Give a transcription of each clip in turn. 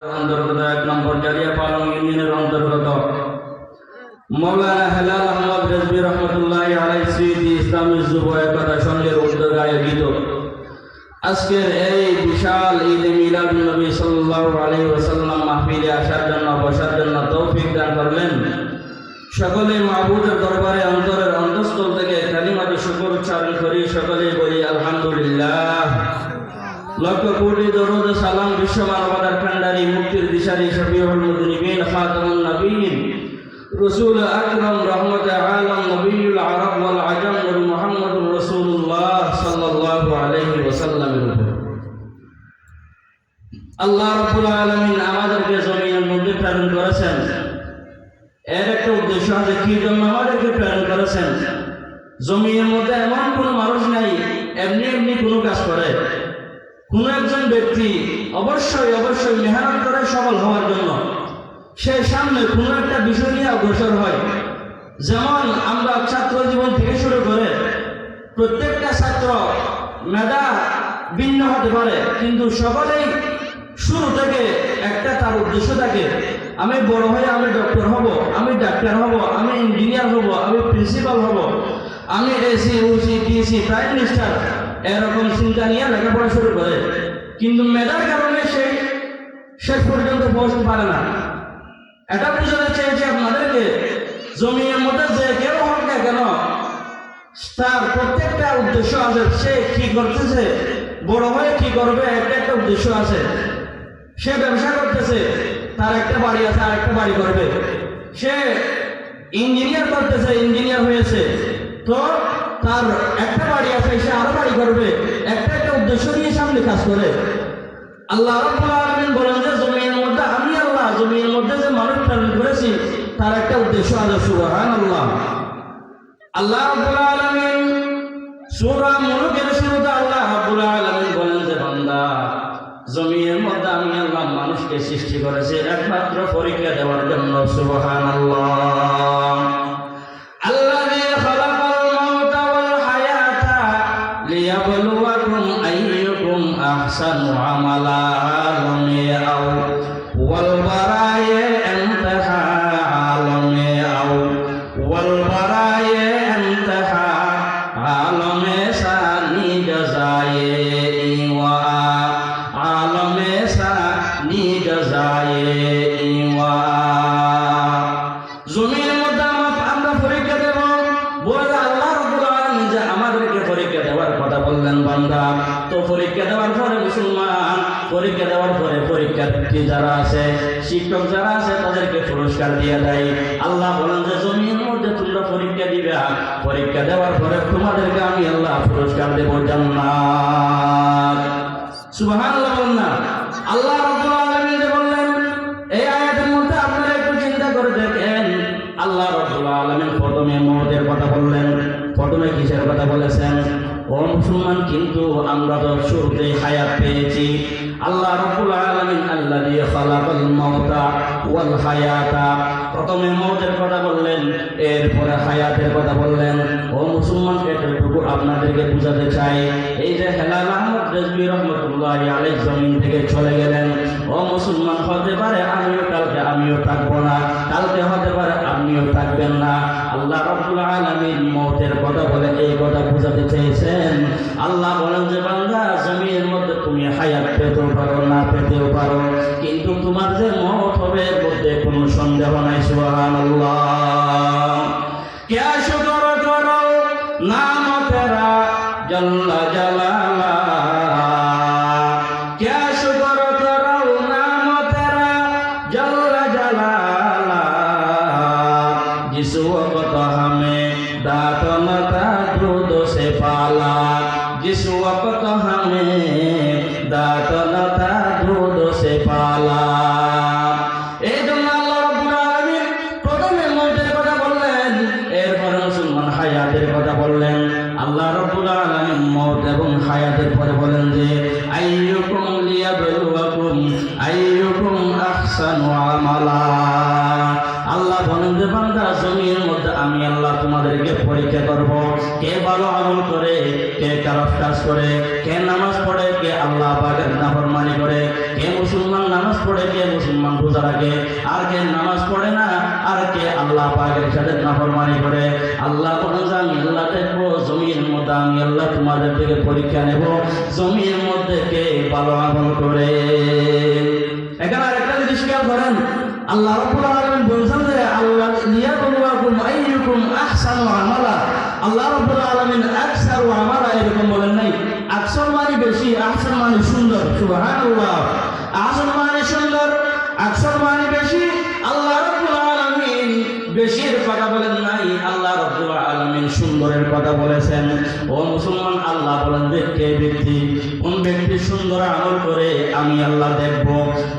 অন্তর্গত 1 নম্বর জারিয়াপালং ইউনিয়নের অন্তর্গত মৌলানা হেলাল আহমদ রেজভী রহমতুল্লাহি আলাইহি স্মৃতি ইসলামী যুব একতা সংঘের উদ্যোগে আয়োজিত আজকের এই বিশাল ঈদে মিলাদুন নবী সাল্লাল্লাহু আলাইহি ওয়াসাল্লাম মাহফিলে আসার জন্য বসার জন্য তৌফিক দান করলেন। সকলে মাবুদের দরবারে অন্তরের অন্তঃস্থল থেকে কালিমাত শুকর উচ্চারণ করি, সকলে বলি আলহামদুলিল্লাহ। লক্ষ কোটি দরুদ সালাম বিশ্ব মানবতার কান্ডারি মুক্তির দিশারি শফিউল মুযনিবিন খাতামুন নবীন রাসূল আকরাম রহমতে আলম নবীউল আরব ওয়াল আজম নবী মুহাম্মদুর রাসূলুল্লাহ সাল্লাল্লাহু আলাইহি ওয়াসাল্লামের উপর আল্লাহ রাব্বুল আলামিন আমাদেরকে জমিনের মধ্যে প্রেরণ করেছেন। এর একটা উদ্দেশ্য আছে, কি জন্য আমাদেরকে প্রেরণ করেছেন। জমিনের মধ্যে এমন কোনো মানুষ নাই এমনি এমনি কোনো কাজ করে। কোন একজন ব্যক্তি অবশ্যই মেহনত করে সফল হওয়ার জন্য সে সামনে কোনো একটা বিষয় নিয়ে অগ্রসর হয়। যেমন আমরা ছাত্র জীবন থেকে শুরু করে প্রত্যেকটা ছাত্র মেধা ভিন্ন হতে পারে, কিন্তু সকলেই শুরু থেকে একটা তার উদ্দেশ্য থাকে, আমি বড় হয়ে আমি ডক্টর হব, আমি ডাক্তার হব, আমি ইঞ্জিনিয়ার হব, আমি প্রিন্সিপাল হব, আমি AC OC DC prime minister, এরকম চিন্তা নিয়ে লেখাপড়া শুরু করে। কিন্তু মেধার কারণে সে শেষ পর্যন্ত পৌঁছতে পারে না। এটা বুঝাতে চেয়েছি আপনাদেরকে, জমিনের মধ্যে যে কেউ হোক না কেন তার প্রত্যেকটা উদ্দেশ্য আছে। সে কি করতেছে, বড় হয়ে কি করবে, একটা উদ্দেশ্য আছে। সে ব্যবসা করতেছে, তার একটা বাড়ি আছে, আরেকটা বাড়ি করবে। সে ইঞ্জিনিয়ার করতেছে, ইঞ্জিনিয়ার হয়েছে, তো তার একটা বাড়ি আছে, সে আরো বাড়ি করবে। একটা উদ্দেশ্য নিয়ে সামনে কাজ করে। আল্লাহ রাব্বুল আলামিন বলেন যে জমিনের মধ্যে আমি আল্লাহ জমিনের মধ্যে যে মানুষ প্রেরণ করেছি তার একটা উদ্দেশ্য আছে। সুবহানাল্লাহ। আল্লাহ রাব্বুল আলামিন সূরা মুলুকের শুরুতে আল্লাহ রাব্বুল আলামিন বলেন যে বান্দা, জমিনের মধ্যে আমি আল্লাহ মানুষকে সৃষ্টি করেছি একমাত্র পরীক্ষা দেওয়ার জন্য। সুবহানাল্লাহ। আল্লাযী খালাকাল মাউতা ওয়াল হায়াতা লিয়াবলুয়াকুম আইয়ুকুম আহসানু আমালা আলামে আও ওয়াল বারায়ে ইমতিহা আলামে আও ওয়াল বারায়ে ইমতিহা আলামে সানি জাযায়ে ওয়া আলামে সানি জাযায়ে ওয়া। জমিনের মধ্যে আমরা পরীক্ষা দেব বলে আল্লাহ রাব্বুল আলামিন যে আমাদেরকে পরীক্ষা দেওয়ার কথা বললেন। বান্দা তো পরীক্ষা দেওয়ার পরে মুসলমান, পরীক্ষা দেওয়ার পরে পরীক্ষার্থী যারা আছে, শিক্ষক যারা আছে, তাদেরকে পুরস্কার দিয়ে দেয়। আল্লাহ বলেন যে জমিনের মধ্যে তোমরা পরীক্ষা দিবে, পরীক্ষা দেওয়ার পরে তোমাদেরকে আমি আল্লাহ পুরস্কার দেব জান্নাত। সুবহানাল্লাহ বলেন না? আল্লাহ রাব্বুল আলামিন যে বললেন এই আয়াতের মধ্যে আপনারা একটু চিন্তা করে দেখেন। আল্লাহ রাব্বুল আলামিন প্রথমে মওতের কথা বললেন। প্রথমে কিসের কথা বলেছেন? ও মুসলমান, কিন্তু আমরা তো শুরুতেই হায়াত পেয়েছি। আল্লাহ রাব্বুল আলামিন আল্লাযী খালাকাল মাউতা ওয়াল হায়াতা, প্রথমে মওতের কথা বললেন, এরপরে হায়াতের কথা বললেন। ও মুসলমান, এতটুকু আপনাদেরকে বুঝাতে চাই, এই যে হেলাল আহমদ রেজভী রহমতুল্লাহি আলাইহি জমিন থেকে চলে গেলেন, ও মুসলমান, হতে পারে কালকে আমিও থাকবো না, কালকে হতে পারে আপনিও থাকবেন না। আল্লাহ রাব্বুল আলামিন মওতের কথা বলে এই কথা বুঝাতে চেয়েছেন। আল্লাহ বলেন যে বান্দা, জমিনের মধ্যে তুমি হায়াত পেতেও পারো, না পেতেও পারো, কিন্তু তোমার যে মওত হবে এর মধ্যে কোনো সন্দেহ নাই। সুবহানাল্লাহ। क्या शुक्र करो नाम तेरा जल्ला जलाला, क्या शुक्र करो नाम तेरा जल्ला जलाला, जिस वक्त हमें दातन था दूध से पाला, जिस वक्त हमें दातन था दूध से पाला। এই জন্য আল্লাহ রাব্বুল আলামিন প্রথমে মওতের কথা বললেন, এরপরে মুসলমান হায়াতের কথা বললেন। আল্লাহ রাব্বুল আলামিন মওত এবং হায়াতের পরে বলেন যে আইয়ুকুম লিয়াবলুয়াকুম আইয়ুকুম আহসানু আমালা। আল্লাহ বলেন যে বান্দা, জমিনের মধ্যে আমি আল্লাহ তোমাদেরকে পরীক্ষা করব, কে ভালো আমল করে, কে খারাপ কাজ করে, কে নামাজ পড়ে, কে আল্লাহ পাকের নাফরমানি করে, কে মুসলমান নামাজ পড়ে, কে মুসলমান রোজা রাখে, আর কে নামাজ পড়ে না, আর কে আল্লাহ পাকের সাথে নাফরমানি করে। আল্লাহ বলেন যে আমি আল্লাহ দেখবো জমিনের মধ্যে, আমি আল্লাহ তোমাদের থেকে পরীক্ষা নেব জমিনের মধ্যে কে ভালো আমল করে। এখানে আরেকটা জিনিস খেয়াল করেন, আল্লাহ রাব্বুল আলামিন বলেছেন যে আল্লাহ লিয়াবলুয়াকুম আইয়ুকুম আহসানু আমালা। আল্লাহ রাব্বুল আলামিন আকসারু আমালা এরকম বলেন নাই, আকসার মানে বেশি, আহসান মানে সুন্দর। সুবহানাল্লাহ, আহসান মানে সুন্দর, আকসার মানে বেশি। আল্লাহ রাব্বুল আলামিন বেশির কথা বলেন নাই, আল্লাহ রাব্বুল আলামিন সুন্দরের কথা বলেছেন। ও মুসলমান, আল্লাহ বলেন যে কে ব্যক্তি, কোন ব্যক্তি সুন্দর আমল করে আমি আল্লাহ দেখব,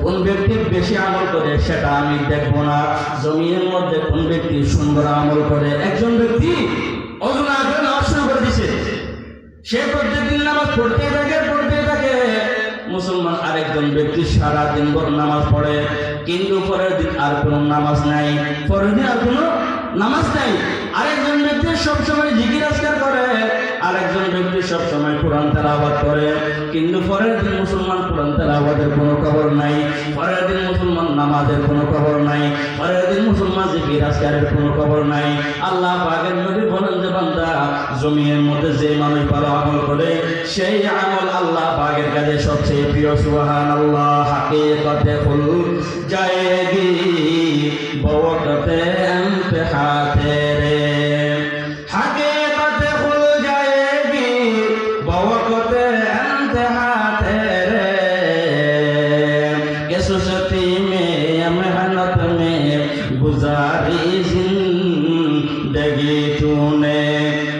কোন ব্যক্তি বেশি আমল করে সেটা আমি দেখব না। জমিনের মধ্যে কোন ব্যক্তি সুন্দর আমল করে, একজন ব্যক্তি ওযু না করে নামাজ শুরু করে দিছে, সে প্রত্যেকদিন নামাজ পড়তে থাকে। মুসলমান আরেকজন ব্যক্তি সারা দিন ভর নামাজ পড়ে, কিন্তু পরের দিন আর কোনো নামাজ নাই, পরের দিন আর কোনো নামাজ নাই। আরেকজন ব্যক্তি সবসময় জিকির আজকার করে, আরেকজন ব্যক্তি সবসময় কোরআন তেলাওয়াত করে, কিন্তু পরের দিন মুসলমান কোরআন তেলাওয়াতের কোনো খবর নাই, পরের দিন মুসলমান নামাজের কোনো খবর নাই, পরের দিন মুসলমান জিকির আজকারের কোনো খবর নাই। আল্লাহ পাকের নবী বলেন যে বান্দা, জমিনের মধ্যে যে মানুষ ভালো আমল করে সেই আমল আল্লাহ পাকের কাছে সবচেয়ে প্রিয়। সুবহানাল্লাহ। হাকিকতে খুল जाएगी वक्त इंतहा तेरे, हकीकत खुल जाएगी वक्त इंतहा तेरे, कि सुस्ती में मेहनत में गुजारी जिंदगी तूने,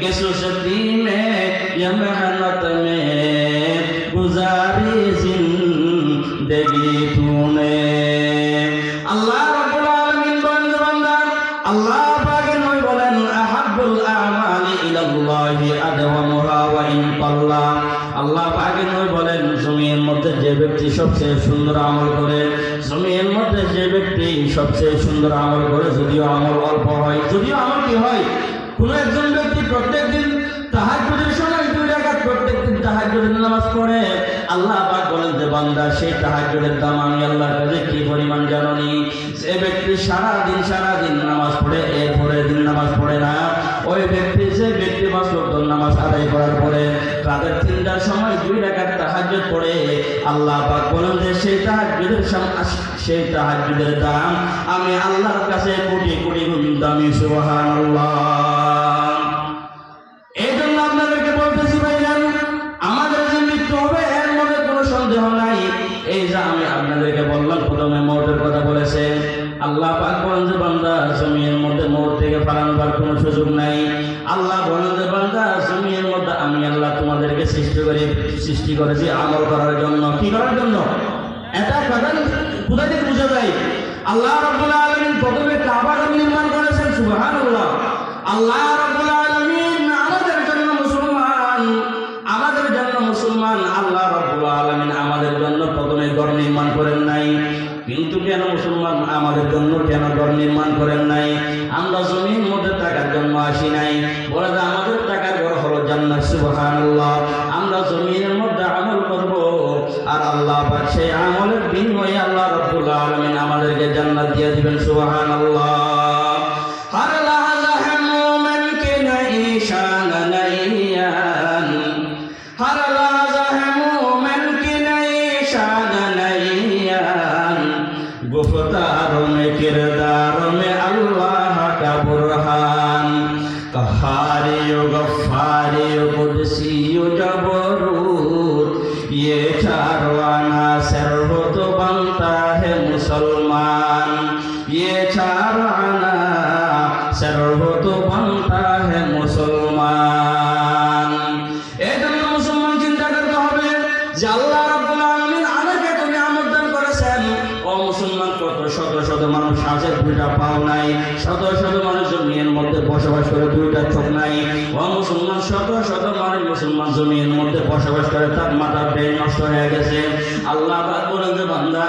कि सुस्ती में या मेहनत में गुजारी जिंदगी तूने। আল্লাহ রাব্বুল আলামিন বলেন বান্দা, আল্লাহ পাকের নবী বলেন আহাব্বুল আমালি ইলাল্লাহি আদওয়ামুহা ওয়া ইন কাল্লা। আল্লাহ পাকের নবী বলেন জমিনের মধ্যে যে ব্যক্তি সবচেয়ে সুন্দর আমল করে, জমিনের মধ্যে যে ব্যক্তি সবচেয়ে সুন্দর আমল করে, যদিও আমল অল্প হয়, যদিও আমল কি হয়, কোন একজন ব্যক্তি প্রত্যেকদিন তাহাজ্জুদের সময় 2 রাকাত প্রত্যেকদিন তাহাজ্জুদের নামাজ পড়ে, আল্লাহ পাক বলেন যে বান্দা সেই তাহাজ্জুদের দাম আমি আল্লাহর কাছে কি পরিমাণ জানি। যে ব্যক্তি সারা দিন নামাজ পড়ে, এরপরে দিন নামাজ পড়ে না, ওই ব্যক্তি, যে ব্যক্তি 5 ওয়াক্ত নামাজ আদায় করার পরে রাতের 3টার সময় 2 রাকাত তাহাজ্জুদ পড়ে, আল্লাহ পাক বলেন যে সেই তাহাজ্জুদের দাম আমি আল্লাহর কাছে কোটি কোটি গুণ দামি। সুবহানাল্লাহ। এই জন্য আপনাদেরকে বলতেছি ভাইজান, আমাদের যে মৃত্যু হবে এর মধ্যে কোনো সন্দেহ নাই। এই যে আমি আপনাদেরকে বললাম প্রথমে মওতের কথা বলেছে, আল্লাহ পাক বলেন যে বান্দা জমিনের মধ্যে মওত থেকে পালানোর কোনো সুযোগ নাই। আল্লাহ বলেন যে বান্দা জমিনের মধ্যে আমি আল্লাহ তোমাদেরকে সৃষ্টি করেছি আমল করার জন্য। কি করার জন্য? এটা কথা কোথা থেকে বোঝা যায়? আল্লাহ রাব্বুল আলামিন প্রথমে কাবা নির্মাণ করেছেন। সুবহানাল্লাহ। আল্লাহ রাব্বুল আলামিন আমাদের জন্য মুসলমান, আল্লাহ রাব্বুল আলামিন আমাদের জন্য প্রথমে ঘর নির্মাণ করেন নাই। কিন্তু কেন মুসলমান আমাদের জন্য কেন ঘর নির্মাণ করেন নাই? আমরা জমির মধ্যে টাকার জন্য আসি নাই, বলে যে আমাদের টাকার ঘর হলো জান্নাত। সুবহানাল্লাহ। আমরা জমিনের মধ্যে আমল করব, আর আল্লাহ পাক সেই আমলের বিনিময়ে আল্লাহ রাব্বুল আলামিন আমাদেরকে জান্নাত দিয়ে দিবেন। সুবহানাল্লাহ। हर लहज़ा है मोमिन के नई शान नईयान, हर लहज़ा है मोमिन की नई शान नईयान, गुफ्तारों में किरदारों में अल्लाह का बुरहान, कहारी गफ्फारी कुदसी जबरूत, ये चारों अनासर हो तो बनता है मुसलमान, ये चारों सर्वतो बनता है मुसलमान। এই জন্য মুসলমান চিন্তা করতে হবে যে আল্লাহ রাব্বুল আলামিন আমাকে তুমি আমল দান করেছেন। ও মুসলমান, কত শত শত মানুষ আছে দুইটা পাও নাই, শত শত মানুষ জমিনের মধ্যে বসবাস করে দুইটা চোখ নাই। ও মুসলমান, শত শত মানুষ মুসলমান জমিনের মধ্যে বসবাস করে তার মাথার ব্রেন নষ্ট হয়ে গেছে। আল্লাহ পাক বলেন যে বান্দা,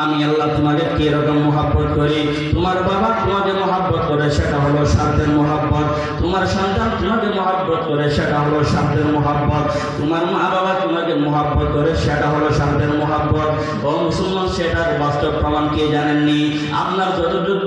আমি আল্লাহ তোমাকে কি রকম মহব্বত করি। তোমার বাবা তোমাকে মহব্বত করে, সেটা হলো স্বার্থের মহব্বত। তোমার সন্তান তোমাকে মহব্বত করে, সেটা হলো স্বার্থের মহব্বত। তোমার মা বাবা তোমাকে মহব্বত করে, সেটা হলো স্বার্থের মহব্বত। ও মুসলমান, সেটার বাস্তব প্রমাণ কে জানেননি? আপনার যতটুকু